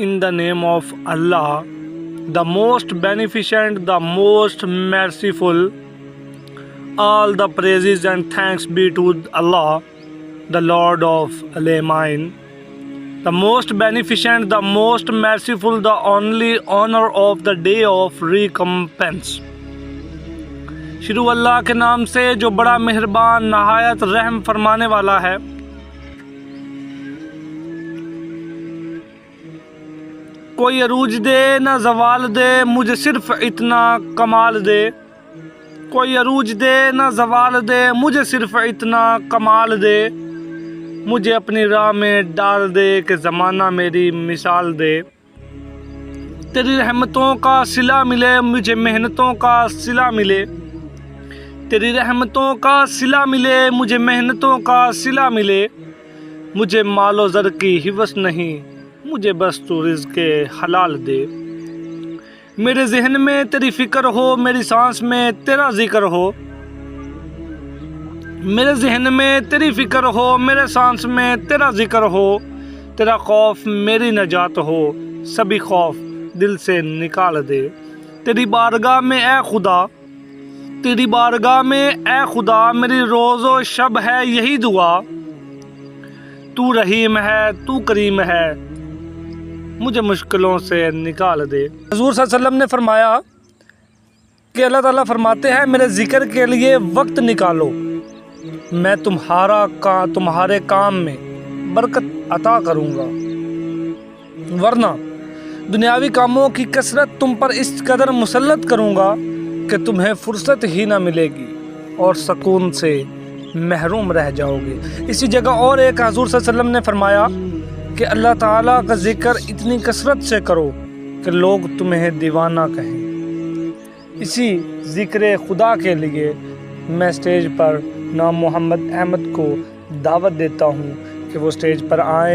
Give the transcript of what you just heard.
In the name of Allah, the most beneficent, the most merciful. All the praises and thanks be to Allah, the Lord of Alamin, the most beneficent, the most merciful, the only honor of the day of recompense. شروع اللہ کے نام سے جو بڑا مہربان نہایت رحم فرمانے والا ہے۔ کوئی عروج دے نہ زوال دے، مجھے صرف اتنا کمال دے۔ کوئی عروج دے نہ زوال دے، مجھے صرف اتنا کمال دے۔ مجھے اپنی راہ میں ڈال دے کہ زمانہ میری مثال دے۔ تیری رحمتوں کا صلہ ملے، مجھے محنتوں کا صلہ ملے۔ تیری رحمتوں کا صلہ ملے، مجھے محنتوں کا صلہ ملے۔ مجھے مال و زر کی ہوس نہیں، مجھے بس تو رزق حلال دے۔ میرے ذہن میں تیری فکر ہو، میری سانس میں تیرا ذکر ہو۔ میرے ذہن میں تیری فکر ہو، میرے سانس میں تیرا ذکر ہو۔ تیرا خوف میری نجات ہو، سبھی خوف دل سے نکال دے۔ تیری بارگاہ میں اے خدا، تیری بارگاہ میں اے خدا، میری روز و شب ہے یہی دعا۔ تو رحیم ہے، تو کریم ہے، مجھے مشکلوں سے نکال دے۔ حضور صلی اللہ علیہ وسلم نے فرمایا کہ اللہ تعالیٰ فرماتے ہیں میرے ذکر کے لیے وقت نکالو، میں تمہارے کام میں برکت عطا کروں گا، ورنہ دنیاوی کاموں کی کثرت تم پر اس قدر مسلط کروں گا کہ تمہیں فرصت ہی نہ ملے گی اور سکون سے محروم رہ جاؤ گے۔ اسی جگہ اور ایک حضور صلی اللہ علیہ وسلم نے فرمایا کہ اللہ تعالیٰ کا ذکر اتنی کثرت سے کرو کہ لوگ تمہیں دیوانہ کہیں۔ اسی ذکر خدا کے لیے میں سٹیج پر نام محمد احمد کو دعوت دیتا ہوں کہ وہ سٹیج پر آئیں۔